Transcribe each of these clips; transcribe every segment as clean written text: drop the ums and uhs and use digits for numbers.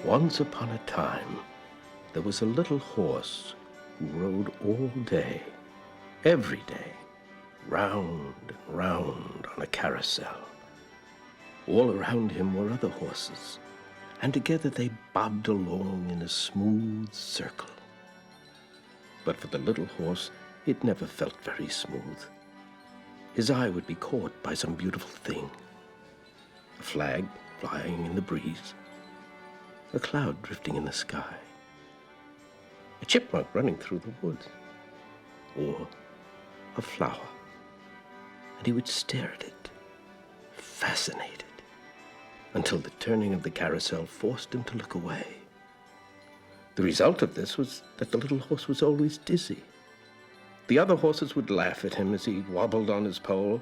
Once upon a time, there was a little horse who rode all day, every day, round and round on a carousel. All around him were other horses, and together they bobbed along in a smooth circle. But for the little horse, it never felt very smooth. His eye would be caught by some beautiful thing. A flag flying in the breeze, a cloud drifting in the sky, a chipmunk running through the woods, or a flower. And he would stare at it, fascinated, until the turning of the carousel forced him to look away. The result of this was that the little horse was always dizzy. The other horses would laugh at him as he wobbled on his pole.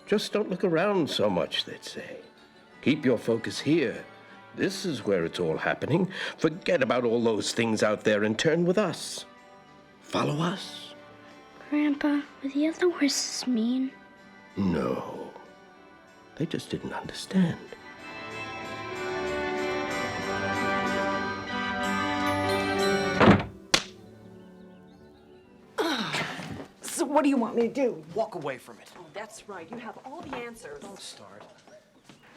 "Just don't look around so much," they'd say. "Keep your focus here. This is where it's all happening. Forget about all those things out there and turn with us. Follow us." Grandpa, were the other horses mean? No. They just didn't understand. So what do you want me to do? Walk away from it. Oh, that's right. You have all the answers. Don't start.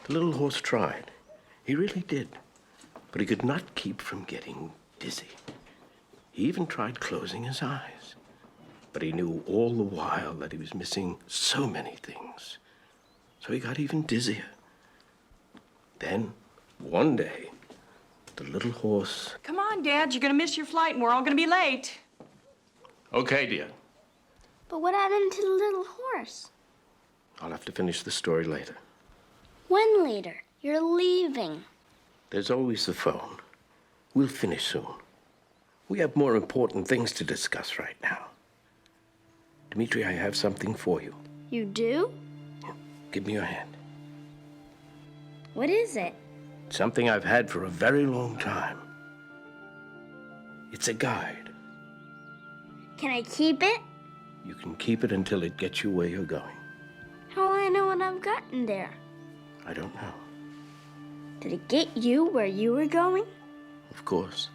The little horse tried. He really did. But he could not keep from getting dizzy. He even tried closing his eyes. But he knew all the while that he was missing so many things. So he got even dizzier. Then, one day, the little horse... Come on, Dad. You're going to miss your flight, and we're all going to be late. Okay, dear. But what happened to the little horse? I'll have to finish the story later. When later? You're leaving. There's always the phone. We'll finish soon. We have more important things to discuss right now. Dmitri, I have something for you. You do? Give me your hand. What is it? Something I've had for a very long time. It's a guide. Can I keep it? You can keep it until it gets you where you're going. How will I know what I've gotten there? I don't know. Did it get you where you were going? Of course.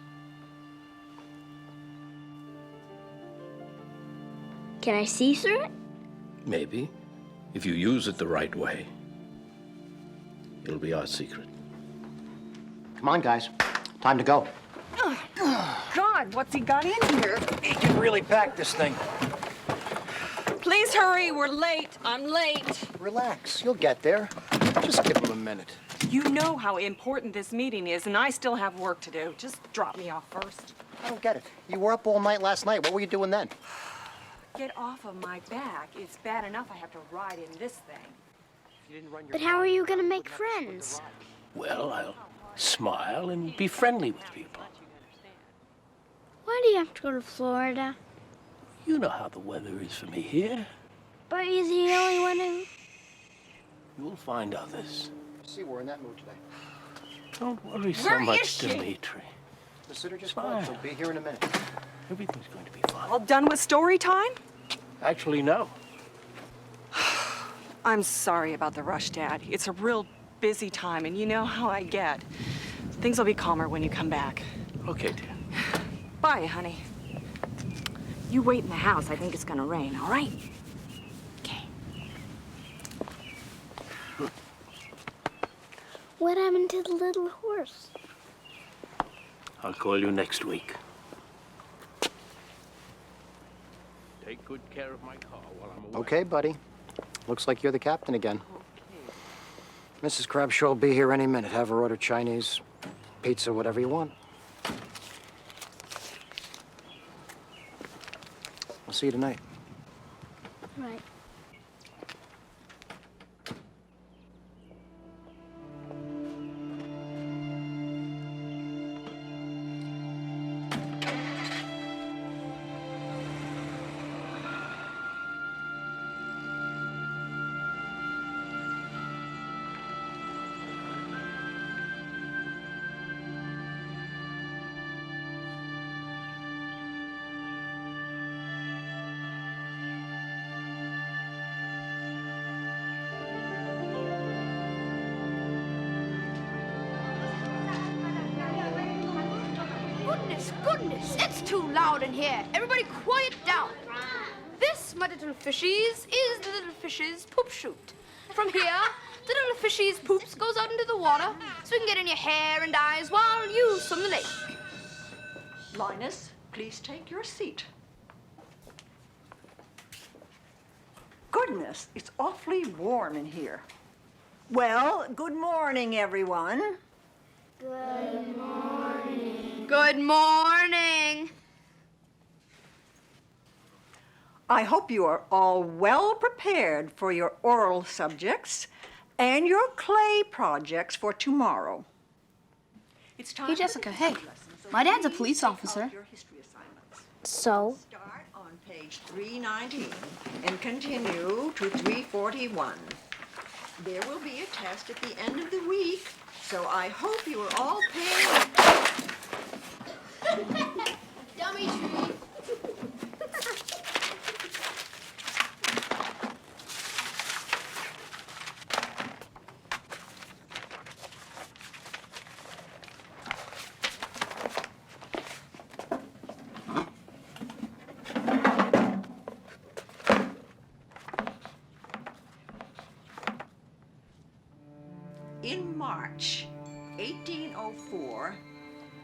Can I see through it? Maybe. If you use it the right way. It'll be our secret. Come on, guys. Time to go. God, what's he got in here? He can really pack this thing. Please hurry. We're late. I'm late. Relax. You'll get there. Just give him a minute. You know how important this meeting is, and I still have work to do. Just drop me off first. I don't get it. You were up all night last night. What were you doing then? Get off of my back. It's bad enough I have to ride in this thing. But how are you going to make friends? Well, I'll smile and be friendly with people. Why do you have to go to Florida? You know how the weather is for me here. But he's the only one who... You'll find others. See, we're in that mood today. Don't worry so Where much, is she? Dmitri. The sitter just Fine. called. She'll be here in a minute. Everything's going to be fine. All done with story time? Actually, no. I'm sorry about the rush, Dad. It's a real busy time, and you know how I get. Things will be calmer when you come back. Okay, dear. Bye, honey. You wait in the house. I think it's gonna rain, all right? Okay. What happened to the little horse? I'll call you next week. Take good care of my car while I'm away. Okay, buddy. Looks like you're the captain again. Mrs. Crabshaw will be here any minute. Have her order Chinese, pizza, whatever you want. I'll see you tonight. Right. Goodness, it's too loud in here. Everybody quiet down. This, my little fishies, is the little fishes' poop chute. From here, the little fishies' poops goes out into the water so you can get in your hair and eyes while you swim the lake. Linus, please take your seat. Goodness, it's awfully warm in here. Well, good morning, everyone. Good morning. Good morning. I hope you are all well prepared for your oral subjects and your clay projects for tomorrow. It's time Hey, Jessica, hey. My dad's a police officer. So? Start on page 319 and continue to 341. There will be a test at the end of the week, so I hope you are all paying. Dummy tree. In March 1804,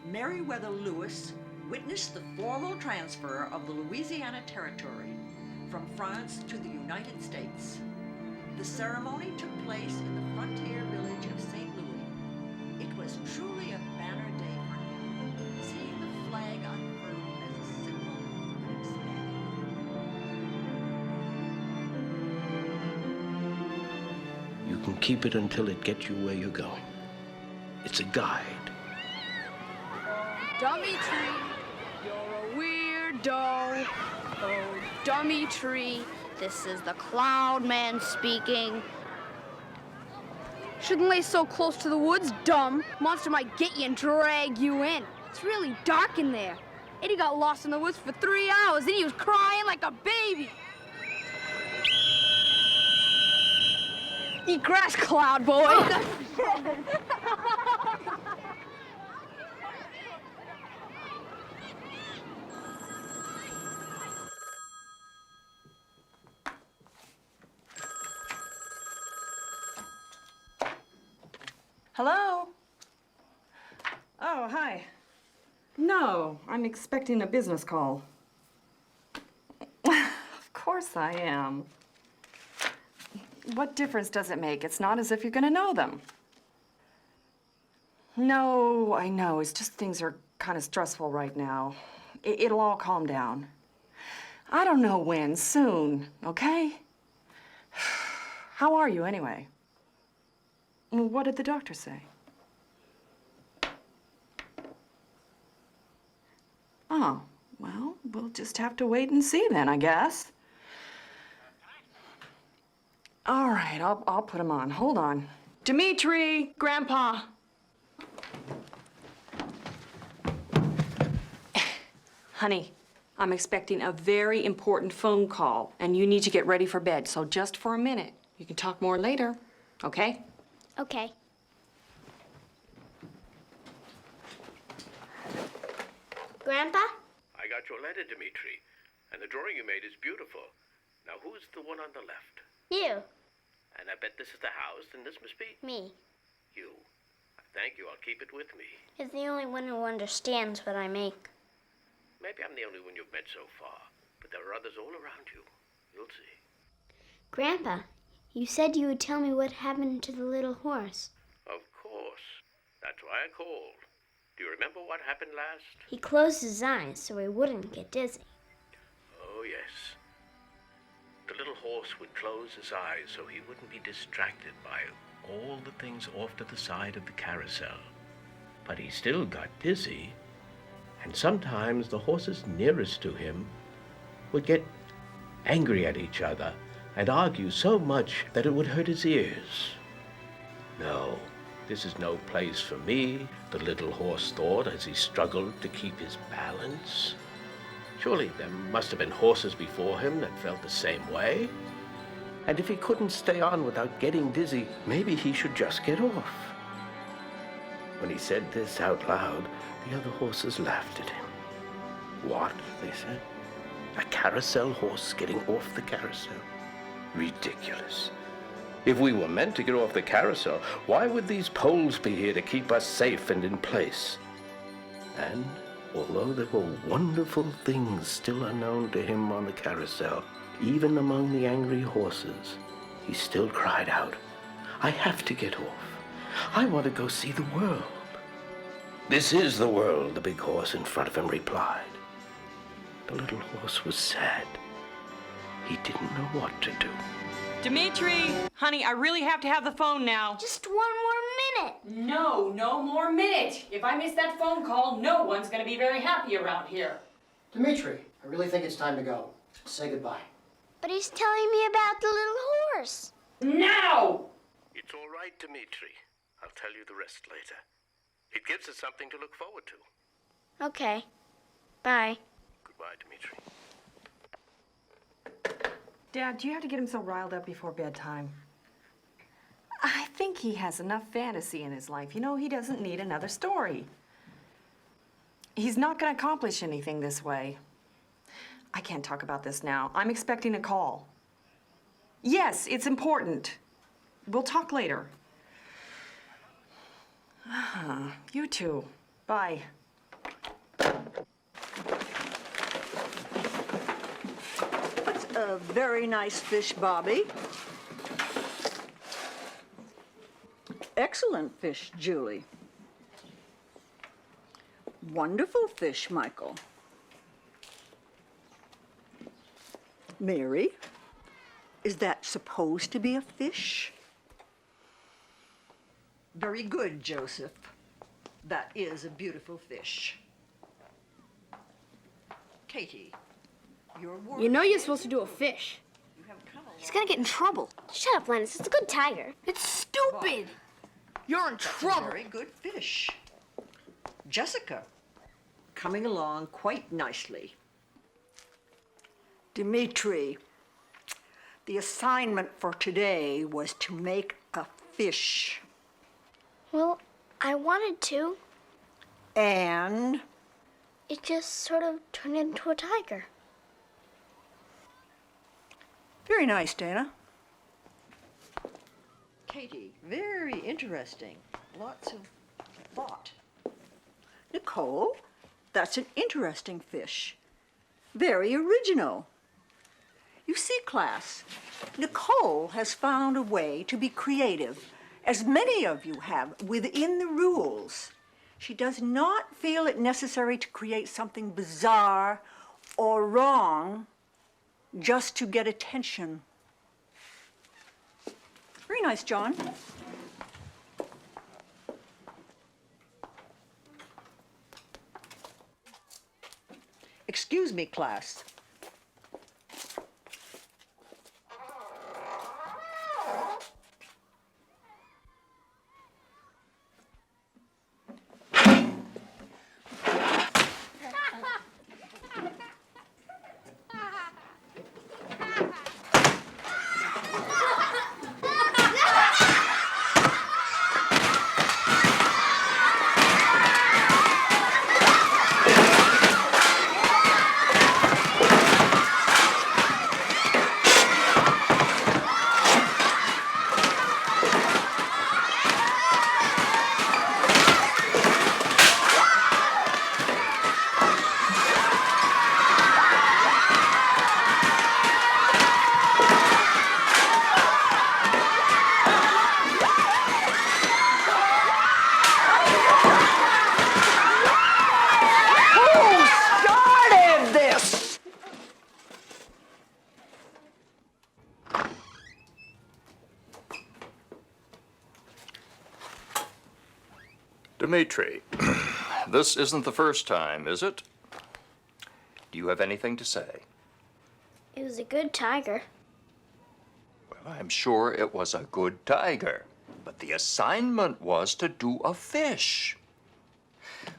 Meriwether Lewis witnessed the formal transfer of the Louisiana Territory from France to the United States. The ceremony took place in the frontier village of St. Louis. It was truly a banner day for him, seeing the flag unfurled as a symbol of expanding. You can keep it until it gets you where you're going. It's a guide. Dummy tree, you're a weirdo. Oh, dummy tree, this is the cloud man speaking. Shouldn't lay so close to the woods, dumb. Monster might get you and drag you in. It's really dark in there. Eddie got lost in the woods for 3 hours and he was crying like a baby. Eat grass, cloud boy. Oh. Hello? Oh, hi. No, I'm expecting a business call. Of course I am. What difference does it make? It's not as if you're gonna know them. No, I know. It's just things are kind of stressful right now. It'll all calm down. I don't know when. Soon, okay? How are you, anyway? What did the doctor say? Oh, well, we'll just have to wait and see then, I guess. All right, I'll put him on. Hold on. Dimitri, Grandpa. Honey, I'm expecting a very important phone call, and you need to get ready for bed, so just for a minute. You can talk more later, okay? Okay. Grandpa? I got your letter, Dimitri, and the drawing you made is beautiful. Now, who's the one on the left? You. And I bet this is the house, and this must be Me. you. Thank you, I'll keep it with me. He's the only one who understands what I make. Maybe I'm the only one you've met so far, but there are others all around you. You'll see. Grandpa, you said you would tell me what happened to the little horse. Of course. That's why I called. Do you remember what happened last? He closed his eyes so he wouldn't get dizzy. Oh, yes. The little horse would close his eyes so he wouldn't be distracted by all the things off to the side of the carousel. But he still got dizzy, and sometimes the horses nearest to him would get angry at each other and argue so much that it would hurt his ears. No, this is no place for me, the little horse thought as he struggled to keep his balance. Surely there must have been horses before him that felt the same way. And if he couldn't stay on without getting dizzy, maybe he should just get off. When he said this out loud, the other horses laughed at him. What? They said. A carousel horse getting off the carousel? Ridiculous. If we were meant to get off the carousel, why would these poles be here to keep us safe and in place? And although there were wonderful things still unknown to him on the carousel, even among the angry horses, he still cried out, "I have to get off. I want to go see the world." "This is the world," the big horse in front of him replied. The little horse was sad. He didn't know what to do. Dimitri, honey, I really have to have the phone now. Just one more minute. No, no more minute. If I miss that phone call, no one's gonna be very happy around here. Dimitri, I really think it's time to go. Say goodbye. But he's telling me about the little horse. Now! It's all right, Dmitri. I'll tell you the rest later. It gives us something to look forward to. Okay. Bye. Goodbye, Dmitri. Dad, do you have to get him so riled up before bedtime? I think he has enough fantasy in his life. You know, he doesn't need another story. He's not going to accomplish anything this way. I can't talk about this now. I'm expecting a call. Yes, it's important. We'll talk later. You too. Bye. That's a very nice fish, Bobby. Excellent fish, Julie. Wonderful fish, Michael. Mary, is that supposed to be a fish? Very good, Joseph. That is a beautiful fish. Katie, your word. You know you're supposed to do a fish. You have come a He's gonna get in trouble. Shut up, Linus. It's a good tiger. It's stupid. You're in That's a trouble. very good fish. Jessica, coming along quite nicely. Dimitri, the assignment for today was to make a fish. Well, I wanted to. And It just sort of turned into a tiger. very nice, Dana. Katie, very interesting. Lots of thought. Nicole, that's an interesting fish. Very original. You see, class, Nicole has found a way to be creative, as many of you have, within the rules. She does not feel it necessary to create something bizarre or wrong just to get attention. Very nice, John. Excuse me, class. Dimitri, this isn't the first time, is it? Do you have anything to say? It was a good tiger. Well, I'm sure it was a good tiger, but the assignment was to do a fish.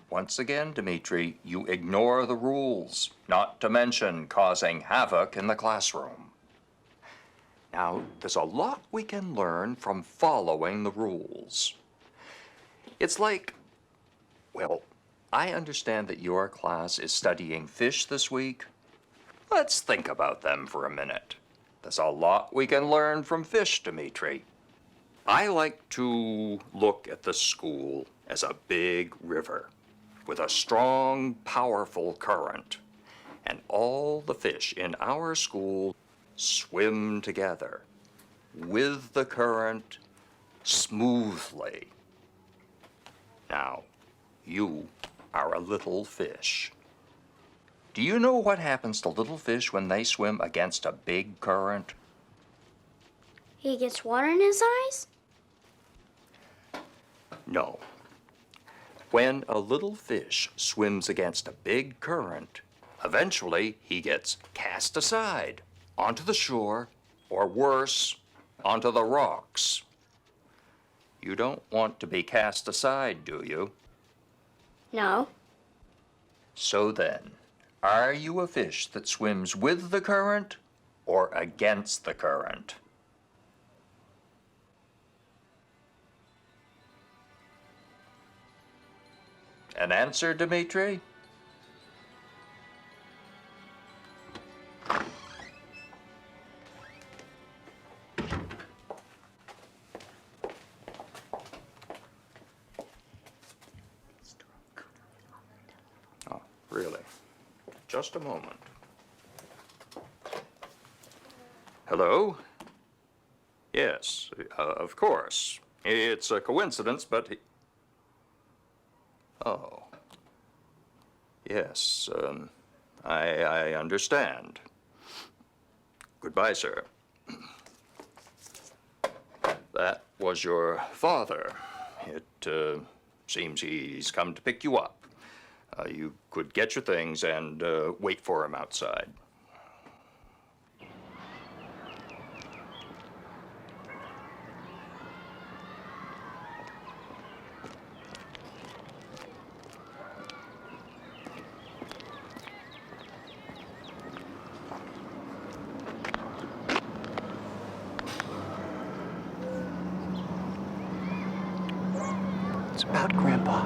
Once again, Dimitri, you ignore the rules, not to mention causing havoc in the classroom. Now, there's a lot we can learn from following the rules. It's like, well, I understand that your class is studying fish this week. Let's think about them for a minute. There's a lot we can learn from fish, Dimitri. I like to look at the school as a big river with a strong, powerful current. And all the fish in our school swim together with the current smoothly. Now, you are a little fish. Do you know what happens to little fish when they swim against a big current? He gets water in his eyes? No. When a little fish swims against a big current, eventually he gets cast aside onto the shore, or worse, onto the rocks. You don't want to be cast aside, do you? No. So then, are you a fish that swims with the current or against the current? An answer, Dimitri? Oh, really? Just a moment. Hello? Yes, of course. It's a coincidence, but oh. Yes, I understand. Goodbye, sir. That was your father. It seems he's come to pick you up. You could get your things and wait for him outside. It's about Grandpa.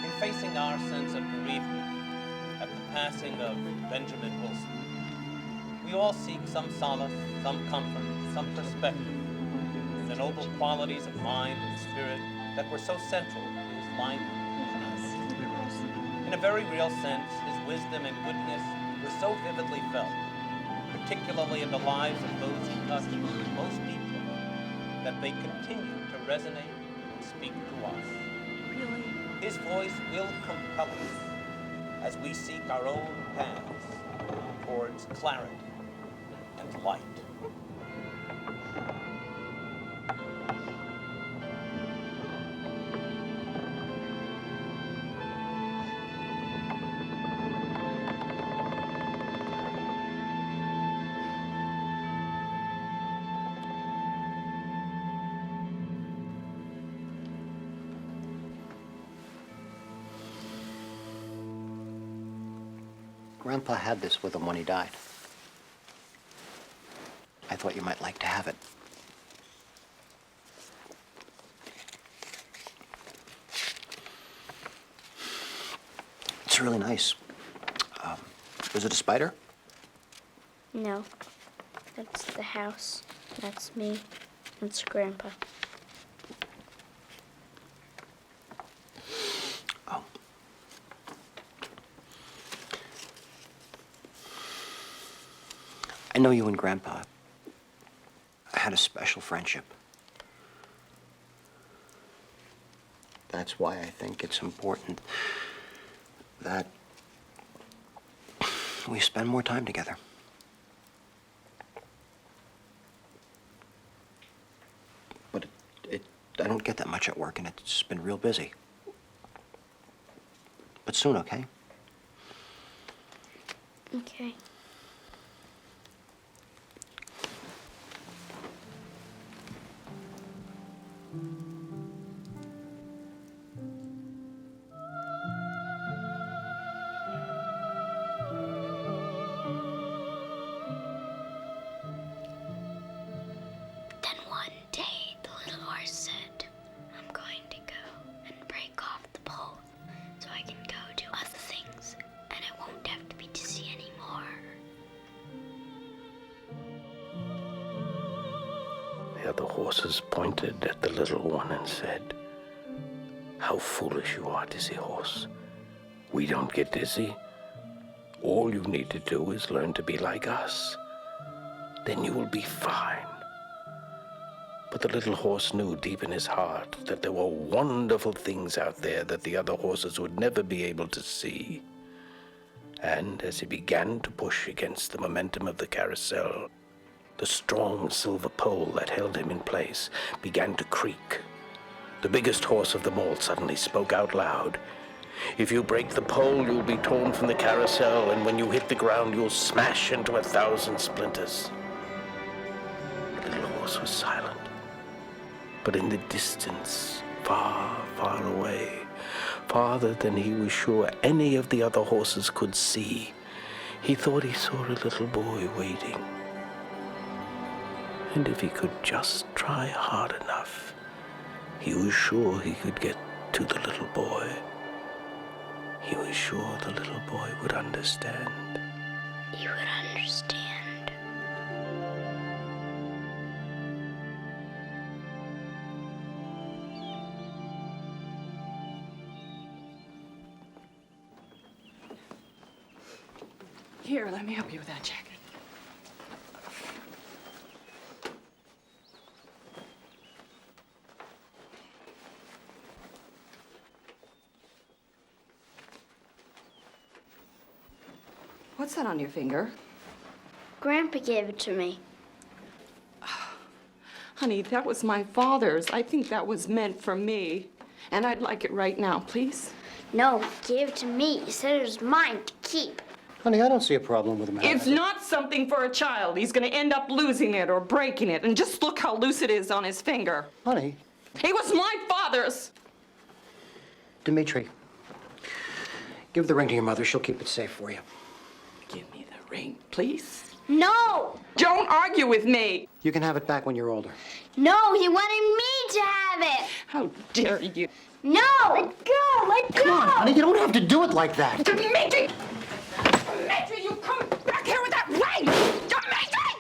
In facing our sense of bereavement at the passing of Benjamin Wilson, we all seek some solace, some comfort, some perspective in the noble qualities of mind and spirit that were so central to his life and us. In a very real sense, his wisdom and goodness were so vividly felt, particularly in the lives of those he touched most deeply, that they continue to resonate and speak to us. Really? His voice will compel us as we seek our own paths towards clarity and light. Grandpa had this with him when he died. I thought you might like to have it. It's really nice. Was it a spider? No. That's the house. That's me. That's Grandpa. Oh. I know you and Grandpa had a special friendship. That's why I think it's important that we spend more time together. But I don't get that much at work, and it's been real busy. But soon, okay? Okay. horses pointed at the little one and said, "How foolish you are, Dizzy Horse. We don't get dizzy. All you need to do is learn to be like us. Then you will be fine." But the little horse knew deep in his heart that there were wonderful things out there that the other horses would never be able to see. And as he began to push against the momentum of the carousel, the strong silver pole that held him in place began to creak. The biggest horse of them all suddenly spoke out loud. "If you break the pole, you'll be torn from the carousel, and when you hit the ground, you'll smash into 1,000 splinters." The little horse was silent. But in the distance, far, far away, farther than he was sure any of the other horses could see, he thought he saw a little boy waiting. And if he could just try hard enough, he was sure he could get to the little boy. He was sure the little boy would understand. He would understand. Here, let me help you with that jacket. What's that on your finger? Grandpa gave it to me. Honey, that was my father's. I think that was meant for me. And I'd like it right now, please. No, he gave it to me. He said it was mine to keep. Honey, I don't see a problem with him having It's it. not something for a child. He's gonna end up losing it or breaking it. And just look how loose it is on his finger. Honey, It was my father's. Dimitri, give the ring to your mother. She'll keep it safe for you. Give me the ring, please. No! Don't argue with me. You can have it back when you're older. No, he wanted me to have it. How dare you? No! Let go! Let go! Come on, honey, you don't have to do it like that. Dimitri! Dimitri, you come back here with that ring! Dimitri!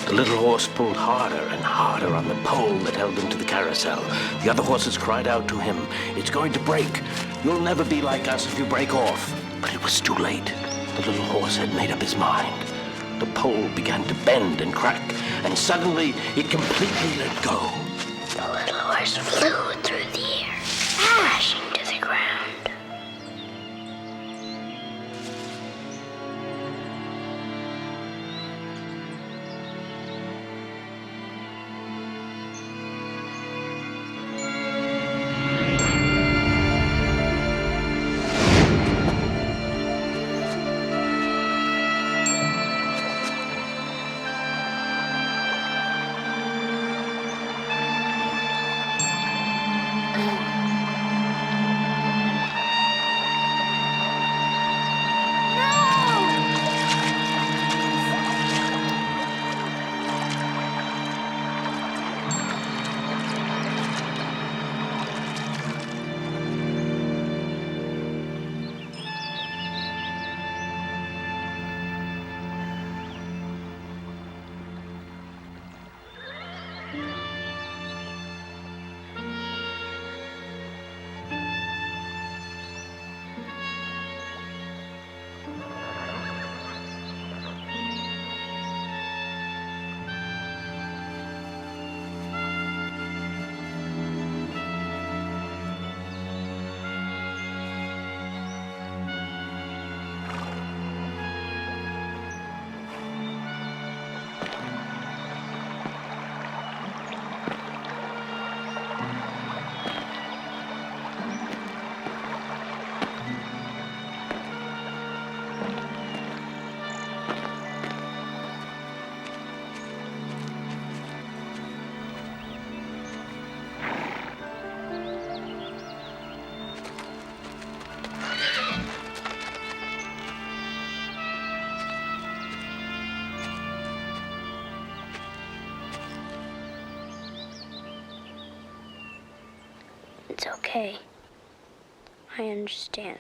The little horse pulled harder and harder on the pole that held him to the carousel. The other horses cried out to him, "It's going to break. You'll never be like us if you break off." But it was too late. The little horse had made up his mind. The pole began to bend and crack, and suddenly it completely let go. The little horse flew through the air, crashing to the ground. It's okay. I understand.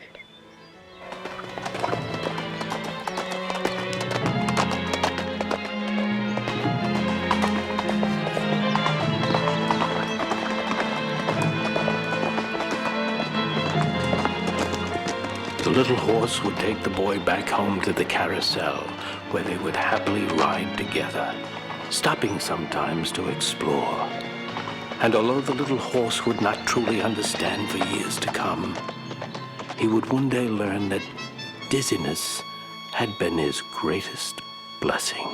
The little horse would take the boy back home to the carousel, where they would happily ride together, stopping sometimes to explore. And although the little horse would not truly understand for years to come, he would one day learn that dizziness had been his greatest blessing.